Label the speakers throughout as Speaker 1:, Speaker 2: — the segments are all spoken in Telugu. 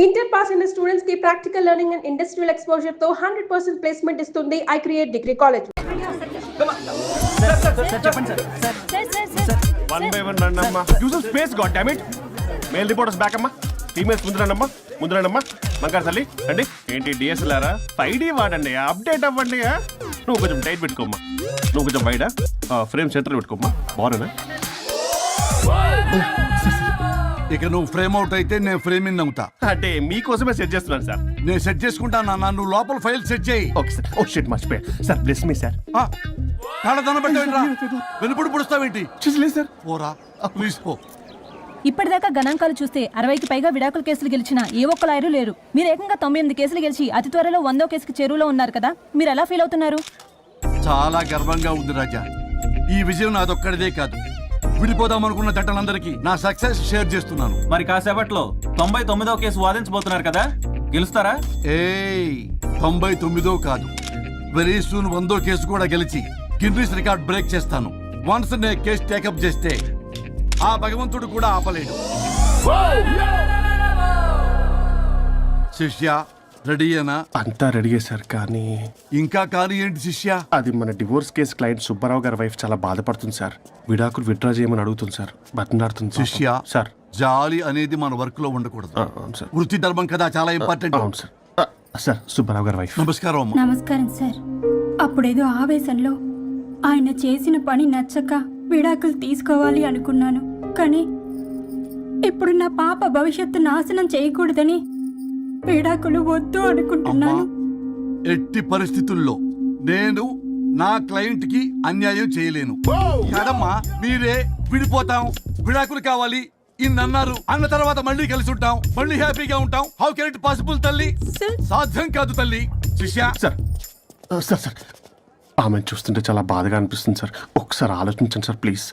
Speaker 1: ఇంటర్ పాస్ అయిన స్టూడెంట్స్ కి practical learning and industrial exposure తో 100% ప్లేస్మెంట్ ఇస్తుంది I create degree college.
Speaker 2: One by one రండమ్మా. Use space god damn it. Male reporters back అమ్మా. ఫీమేల్స్ ముందు రండమ్మా. మంకారు తల్లి అండి. ఏంటి డిఎస్ఎల్ఆరా? 5D వాడండి, అప్డేట్ అవ్వండి. నువ్వు కొంచెం టైట్ పెట్టుకోమ్మా. నువ్వు కొంచెం బయట ఫ్రేమ్ సెంటర్ పెట్టుకోమ్మా. బాగున్నా?
Speaker 3: ఇక నువ్వు ఫ్రేమ్ అవుట్ అయితే నేను ఫ్రేమ్ ఇన్ అవుతా.
Speaker 2: అంటే మీకోసమే సెట్ చేస్తున్నాను సార్.
Speaker 3: నేను సెట్ చేసుకుంటాను అన్న, నువ్వు లోపల ఫైల్ సెట్ చేయి.
Speaker 2: Okay sir. ఓ షిట్ మర్చిపోయా సార్. Bless me sir.
Speaker 3: కాళ్ళదన పెట్టేంట్రా, వెనుపుడు పుడుస్తావేంటి?
Speaker 2: చూసలేదు సార్.
Speaker 3: పోరా ప్లీజ్ పో.
Speaker 4: ఇప్పటిదాకా గణాంకాలు చూస్తే 60కి పైగా విడాకుల కేసులు గెలిచిన ఏ ఒక్క లాయరు లేరు. మీరు ఏకంగా 98 కేసులు గెలిచి అతి త్వరలో 100వ కేసుకి చెరువులో ఉన్నారు కదా, మీరు ఎలా ఫీల్ అవుతున్నారు?
Speaker 3: చాలా గర్వంగా ఉంది రాజా. ఈ విజయం నాదొక్కడిదే కాదు, విడిపోదాం అనుకున్న జంటలందరికీ నా సక్సెస్ షేర్ చేస్తున్నాను.
Speaker 5: మరి కాసేపట్లో 99వ కేసు వాదించబోతున్నారు కదా, గెలుస్తారా?
Speaker 3: 99వ కాదు, వెరీ సూన్ 100వ కేసు కూడా గెలిచి గిన్నిస్ రికార్డ్ బ్రేక్ చేస్తాను. వన్స్ నే కేసు టేకప్ చేస్తే ఆ భగవంతుడు కూడా ఆపలేడు. శిష్య రెడీయేనా?
Speaker 2: అంతా రెడీయే సార్. కానీ
Speaker 3: ఇంకా కానీ ఏంటి శిష్య?
Speaker 2: అది మన డివోర్స్ కేసు క్లయింట్ సుబ్బారావు గారి వైఫ్ చాలా బాధపడుతుంది సార్. విడాకులు విత్డ్రా చేయమని అడుగుతుంది సార్. బతినాడుతుంది
Speaker 3: శిష్య.
Speaker 2: సార్
Speaker 3: జాలి అనేది మన వర్క్ లో ఉండకూడదు.
Speaker 2: అవును సార్.
Speaker 3: వృత్తి ధర్మం కదా, చాలా ఇంపార్టెంట్.
Speaker 2: అవును సార్. సార్ సుబ్బారావు గారి వైఫ్.
Speaker 3: నమస్కారం అమ్మా.
Speaker 6: నమస్కారం సార్. అప్పుడేదో ఆవేశంలో ఆయన చేసిన పని నచ్చక విడాకులు తీసుకోవాలి అనుకున్నాను. కానీ ఇప్పుడు నా పాప భవిష్యత్తు నాశనం చేయకూడదని విడాకులు వద్దు అనుకుంటున్నాను.
Speaker 3: ఎట్టి పరిస్థితుల్లో నేను నా క్లయింట్ కి అన్యాయం చేయలేను. కాదమ్మా, మీరే విడిపోతాం, విడాకులు కావాలి ఇన్నన్నారు అన్న తర్వాత మళ్ళీ కలిసి ఉంటాం, మళ్ళీ హ్యాపీగా ఉంటాం. హౌ కెన్ ఇట్ పాసిబుల్ తల్లి? సాధ్యం కాదు తల్లి. శిష్య
Speaker 2: సార్ సార్ సార్ ఆమెను చూస్తుంటే చాలా బాధగా అనిపిస్తుంది సార్. ఒకసారి ఆలోచించండి సార్ ప్లీజ్.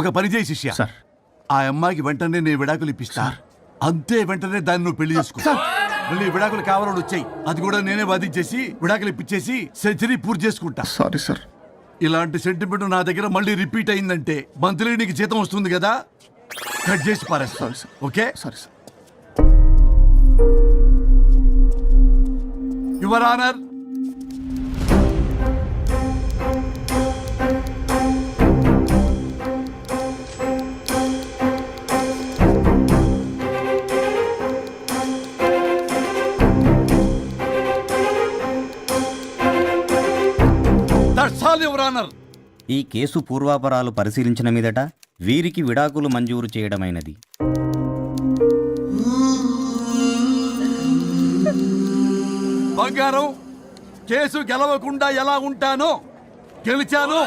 Speaker 3: ఒక పని చేయి శిష్య.
Speaker 2: సార్
Speaker 3: ఆ అమ్మాయికి వెంటనే నేను విడాకులు ఇప్పిస్తా. అంతే, వెంటనే దాన్ని నువ్వు పెళ్లి చేసుకో. మళ్ళీ విడాకులు కావాలని వచ్చాయి, అది కూడా నేనే వాదించేసి విడాకులు ఇప్పించేసి సెంచరీ పూర్తి చేసుకుంటా.
Speaker 2: Sorry sir.
Speaker 3: ఇలాంటి సెంటిమెంట్ నా దగ్గర మళ్ళీ రిపీట్ అయిందంటే మంత్లీ నీకు జీతం వస్తుంది కదా, కట్ చేసి పారేస్తా. Okay?
Speaker 2: Sorry sir.
Speaker 3: Your honour,
Speaker 7: ఈ కేసు పూర్వాపరాలు పరిశీలించిన మీదట వీరికి విడాకులు మంజూరు చేయడమైనది.
Speaker 3: బంగారం, కేసు గెలవకుండా ఎలా ఉంటానో గెలిచాను.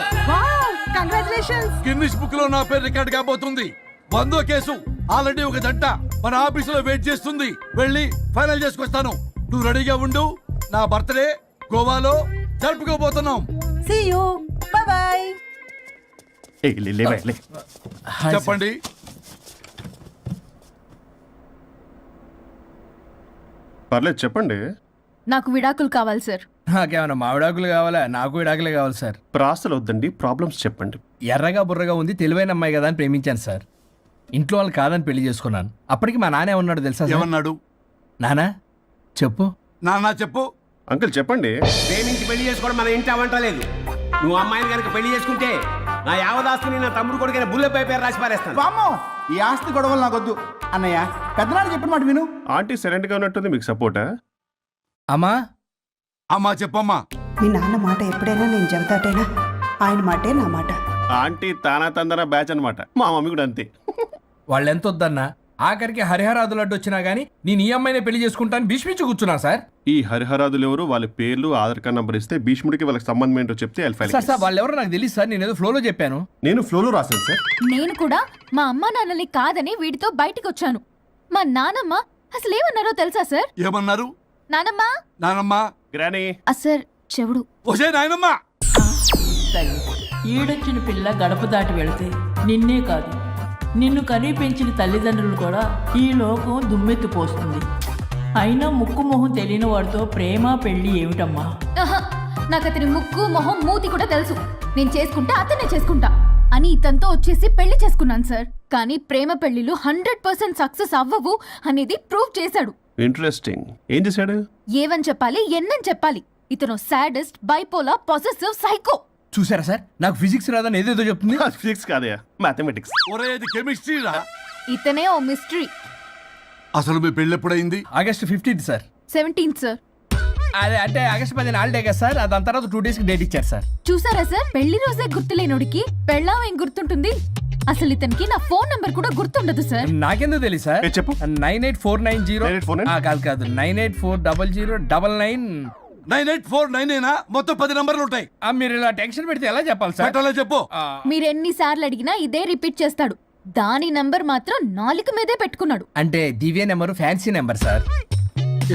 Speaker 3: గిన్నిస్ బుక్ లో నా పేరు రికార్డ్ కాబోతుంది. 100వ కేసు ఆల్రెడీ ఒక జంట మన ఆఫీసులో వెయిట్ చేస్తుంది. వెళ్ళి ఫైనల్ చేసుకొస్తాను. నువ్వు రెడీగా ఉండు. నా బర్త్డే గోవాలో జరుపుకోబోతున్నాం.
Speaker 4: See you. Bye bye.
Speaker 3: చెప్పండి.
Speaker 2: పర్లేదు చెప్పండి.
Speaker 4: నాకు విడాకులు కావాలి సార్.
Speaker 8: నాకేమన్నా మా విడాకులు కావాలా? నాకు విడాకులే కావాలి సార్.
Speaker 2: ప్రాసలు వద్దండి, ప్రాబ్లమ్స్ చెప్పండి.
Speaker 8: ఎర్రగా బుర్రగా ఉంది, తెలివైన అమ్మాయి కదా అని ప్రేమించాను సార్. ఇంట్లో వాళ్ళు కాదని పెళ్లి చేసుకున్నాను. అప్పటికి మా నాన్న ఏమన్నాడు తెలుసా?
Speaker 3: ఏమన్నాడు?
Speaker 8: నానా చెప్పు.
Speaker 3: నాన్న చెప్పు.
Speaker 2: అంకుల్ చెప్పండి.
Speaker 9: ప్రేమించి పెళ్లి చేసుకోవడం మన ఇంటి అవంటలేదు. నువ్వు అమ్మాయిని కనుక పెళ్లి చేసుకుంటే నా యావదాస్తిని నా తమ్ముడు కొడుకైన బుల్లెపై పేరు రాసి పారేస్తాను.
Speaker 10: వామ్మో, ఈ ఆస్తి గొడవలు నాకొద్దు అన్నయ్య. పెద్దనాడు చెప్పిన మాట విను.
Speaker 2: ఆంటీ సైలెంట్ గా ఉన్నట్టుంది, మీకు సపోర్టా?
Speaker 8: అమ్మా
Speaker 3: అమ్మా చెప్పమ్మా.
Speaker 11: మీ నాన్న మాట ఎప్పుడైనా నేను చెబుతాటేనా? ఆయన మాటే నా మాట.
Speaker 2: ఆంటీ తానా తందన బ్యాచ్ అనమాట. మా మమ్మీ కూడా అంతే.
Speaker 8: వాళ్ళు ఎంత వద్దన్నా ఆఖరికి హరిహరాదులు అడ్డు వచ్చినా గానీ నేను ఈ అమ్మాయినే పెళ్లి చేసుకుంటాను భీష్మించి కూర్చున్నా సార్.
Speaker 2: ఈ హరిహరాదులు ఎవరు, వాళ్ళ పేర్లు ఆధార్ కార్డ్ నంబర్ ఇస్తే భీష్ముడికి వాళ్ళకి సంబంధం ఏంటో చెప్తే
Speaker 8: సార్ వాళ్ళు ఎవరో నాకు తెలియదు సార్. నేను ఏదో ఫ్లోలో చెప్పాను.
Speaker 2: నేను ఫ్లోలో రాశాను సార్.
Speaker 4: నేను కూడా మా అమ్మ నాన్నని కాదని వీడితో బయటికి వచ్చాను. మా నానమ్మ అసలు ఏమన్నారో తెలుసా సార్?
Speaker 3: ఏమన్నారు?
Speaker 4: నానమ్మ
Speaker 3: నానమ్మ
Speaker 2: గ్రానీ
Speaker 4: సార్ చెవుడు.
Speaker 3: ఓసే నాయనమ్మ.
Speaker 12: ఈడొచ్చిన పిల్ల గడప దాటి వెళితే నిన్నే కాదు, నిన్ను కనీ పెంచిన తల్లిదండ్రులు కూడా ఈ లోకం దుమ్మెత్తిపోస్తుంది. అయినా ముక్కు మొహం తెలియని వాడితో ప్రేమ పెళ్లి ఏమిటమ్మా?
Speaker 4: నాకు అతని ముక్కు మొహం మూతి కూడా తెలుసు. నేను చేసుకుంటా, అతనే చేసుకుంటా అని ఇతనితో వచ్చేసి పెళ్లి చేసుకున్నాను సార్. కానీ ప్రేమ పెళ్లిలు 100% సక్సెస్ అవ్వవు అనేది ప్రూవ్ చేశాడు.
Speaker 2: ఇంట్రెస్టింగ్. ఏం చేశాడు?
Speaker 4: ఏవని చెప్పాలి ఎన్నని చెప్పాలి. ఇతను సాడెస్ట్, బైపోలార్, పొసెసివ్, సైకో.
Speaker 8: చూసారా సార్, నాకు ఫిజిక్స్ రాదని ఏదేదో చెప్తుంది.
Speaker 2: ఫిజిక్స్ కాదయా, మ్యాథమెటిక్స్.
Speaker 3: ఒరే ఇది కెమిస్ట్రీ రా.
Speaker 4: ఇతనే ఓ మిస్టరీ.
Speaker 3: అసలు మీ పెళ్ళి ఎప్పుడైంది?
Speaker 8: August 15th sir.
Speaker 4: 17th sir.
Speaker 8: అదే అంటే ఆగస్ట్ 15 హాలిడే కదా సార్, దాని తర్వాత 2 days కి డేట్ ఇచ్చారు సార్.
Speaker 4: చూసారా సార్, పెళ్లి రోజే గుర్తులేనోడికి పెళ్ళాం ఏం గుర్తుంటుంది. అసలు ఇతనికి నా ఫోన్ నంబర్ కూడా గుర్తుండదు సార్.
Speaker 8: నాకెందుకు తెలియదు సార్.
Speaker 2: చెప్పు.
Speaker 8: 98490 కాదు 9840099.
Speaker 3: 98499 మొత్తం 10 నంబర్లు ఉంటాయి.
Speaker 8: మీరు ఇలా టెన్షన్ పెడితే ఎలా చెప్పాలి సార్?
Speaker 3: పెట్టాలో చెప్పు.
Speaker 4: మీరు ఎన్నిసార్లు అడిగినా ఇదే రిపీట్ చేస్తాడు. దాని నంబర్ మాత్రం 4 మీదే పెట్టుకున్నాడు.
Speaker 8: అంటే దివ్య నెంబర్ ఫ్యాన్సీ నెంబర్ సార్.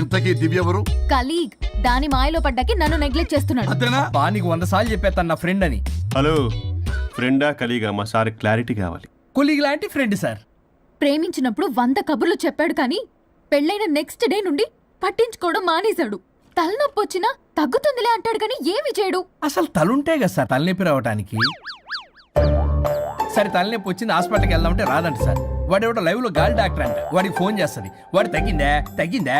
Speaker 3: ఇంతకీ దివ్య ఎవరు?
Speaker 4: కలీగ్. దాని మాయలో పడ్డాకి నన్ను నెగ్లెక్ట్ చేస్తున్నాడు.
Speaker 3: అంతేనా?
Speaker 8: బా నీకు 100 సార్లు చెప్పేస్తాను నా ఫ్రెండ్ అని.
Speaker 2: హలో, ఫ్రెండా కలీగా? మా సార్ క్లారిటీ కావాలి.
Speaker 8: కొలీగ్ లాంటి ఫ్రెండ్ సార్.
Speaker 4: ప్రేమించినప్పుడు 100 కబుర్లు చెప్పాడు కానీ పెళ్ళైన నెక్స్ట్ డే నుండి పట్టించుకోవడం మానేశాడు. తలనొప్పి వచ్చినా తగ్గుతుందిలే అంటాడు కానీ ఏమి చేయడు.
Speaker 8: అసలు తలుంటే కదా సార్ తలనొప్పి రావటానికి. సరే తలనొప్పి వచ్చింది హాస్పిటల్కి వెళ్దామంటే రాదంట సార్. వాడు ఎవడో లైవ్ లో గాలి డాక్టర్ అంట. వాడికి ఫోన్ చేస్తుంది. వాడు తగ్గిందా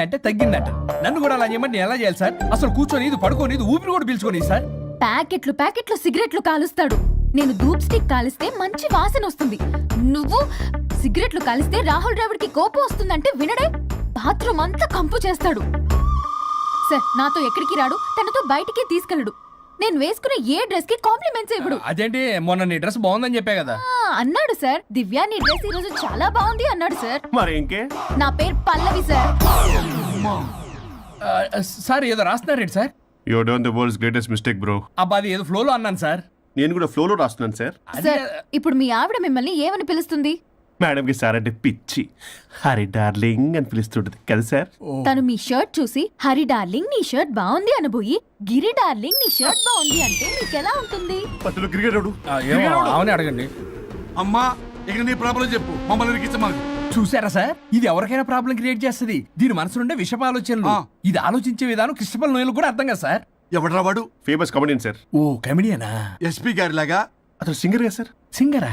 Speaker 8: అంటే తగ్గిందంట. నన్ను కూడా అలా చేయమంటే నేను ఎలా చేయాలి సార్? అసలు కూర్చొని ఇది పడుకోని ఇది ఊపిరి కూడా పీల్చుకొని సార్.
Speaker 4: ప్యాకెట్లు సిగరెట్లు కాలుస్తాడు. నేను ధూప్ స్టిక్ కాలిస్తే మంచి వాసన వస్తుంది. నువ్వు సిగరెట్లు కాలిస్తే రాహుల్ ద్రావిడ్ కి కోపం వస్తుందంటే వినడే. బాత్రూమ్ అంతా కంపు చేస్తాడు. సార్ నాతో ఎక్కడికి రాడు, తనతో బయటికి తీసుకెళ్ళడు. నేను వేసుకునే ఏ డ్రెస్ కి కాంప్లిమెంట్స్ ఇవ్వడు.
Speaker 8: అదేంటి మొన్న నీ డ్రెస్ బాగుందని చెప్పా కదా.
Speaker 4: అన్నాడు సార్. దివ్య నీ డ్రెస్ ఈ రోజు చాలా బాగుంది అన్నాడు సార్.
Speaker 2: మరి ఇంకే?
Speaker 4: నా పేరు పల్లవి సార్.
Speaker 8: సార్ ఏదో రాస్తున్నారేంటి sir?
Speaker 2: You done the world's greatest mistake bro.
Speaker 8: అబ్బా అది ఏదో ఫ్లోలో అన్నాను సార్.
Speaker 2: నేను కూడా ఫ్లోలో రాస్తున్నాను సార్.
Speaker 4: సార్ ఇప్పుడు మీ ఆవిడ మిమ్మల్ని ఏమని పిలుస్తుంది?
Speaker 2: మేడంకి సార్ అంటే పిచ్చి. హరి డార్లింగ్ అని పిలుస్తుంటది కదా సార్.
Speaker 4: తను మీ షర్ట్ చూసి హరి డార్లింగ్ నీ షర్ట్ బాగుంది అనబోయి గిరి డార్లింగ్ నీ షర్ట్ బాగుంది అంటే మీకెలా ఉంటుంది?
Speaker 2: పత్తులు క్రికెట్
Speaker 8: అవునే అడగండి.
Speaker 3: అమ్మా ఇక నీ ప్రాబ్లం చెప్పు, మమ్మల్ని ఇరికించమాకు.
Speaker 8: చూసారా సార్, ఇది ఎవరికైనా ప్రాబ్లం క్రియేట్ చేస్తుంది. దీని మనసు నుండే విషప ఆలోచనలు. ఇది ఆలోచించే విధానం కృష్ణపల్ నోయలు కూడా అర్థం కదా సార్.
Speaker 3: ఎవడరా వాడు?
Speaker 2: Famous comedian sir.
Speaker 8: ఓ కమెడియనా?
Speaker 3: ఎస్పీ గారి లాగా?
Speaker 2: అతను సింగర్ కదా సార్.
Speaker 8: సింగరా?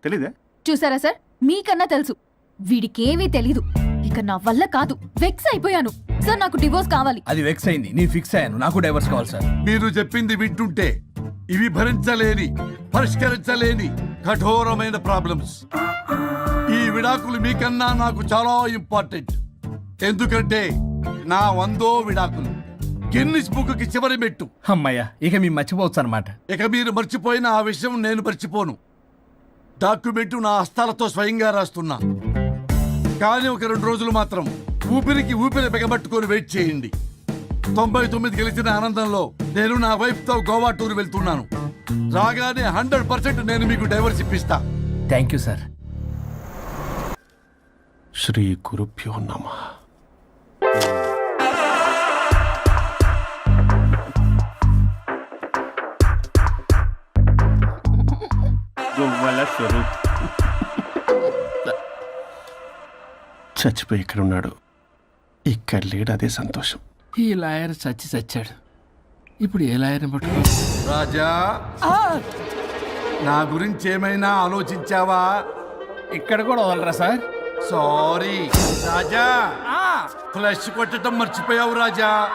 Speaker 2: తెలీదా?
Speaker 4: చూసారా సార్, మీకన్నా తెలుసు. వీడికేమీ తెలీదు. ఇక నా వల్ల కాదు, వెక్స్ అయిపోయాను సార్. నాకు డివోర్స్ కావాలి.
Speaker 8: అది వెక్స్ అయింది, నేను ఫిక్స్ అయ్యాను. నాకు డైవర్స్ కావాలి సార్.
Speaker 3: మీరు చెప్పింది వింటుంటే ఇవి భరించలేని, పరిష్కరించలేని కఠోరమైన ప్రాబ్లమ్స్. ఈ విడాకులు మీకన్నా నాకు చాలా ఇంపార్టెంట్. ఎందుకంటే నా 100వ విడాకులు గిన్నిస్ బుక్కి చివరి మెట్టు.
Speaker 8: అమ్మయ్య, ఇక మేము మర్చిపోవచ్చు అనమాట.
Speaker 3: ఇక మీరు మర్చిపోయిన ఆ విషయం నేను మర్చిపోను. డాక్యుమెంటు నా హస్తాలతో స్వయంగా రాస్తున్నా. కానీ ఒక 2 రోజులు మాత్రం ఊపిరికి ఊపిరి బిగబట్టుకొని వెయిట్ చేయండి. 99 గెలిచిన ఆనందంలో నేను నా వైఫ్ తో గోవా టూర్ వెళ్తున్నాను. రాగానే 100% నేను మీకు డైవర్స్ ఇప్పిస్తా.
Speaker 8: Thank you sir.
Speaker 2: శ్రీ గురుభ్యో నమః. చచ్చిపోయి ఇక్కడ ఉన్నాడు, ఇక్కడ లేడు, అదే సంతోషం.
Speaker 8: ఈ లాయర్ చచ్చాడు. ఇప్పుడు ఏ లాయర్ని పట్టుకో?
Speaker 3: రాజా, నా గురించి ఏమైనా ఆలోచించావా?
Speaker 8: ఇక్కడ కూడా వదలరా సార్?
Speaker 3: సారీ రాజా, ఫ్లష్ కొట్టడం మర్చిపోయావు రాజా.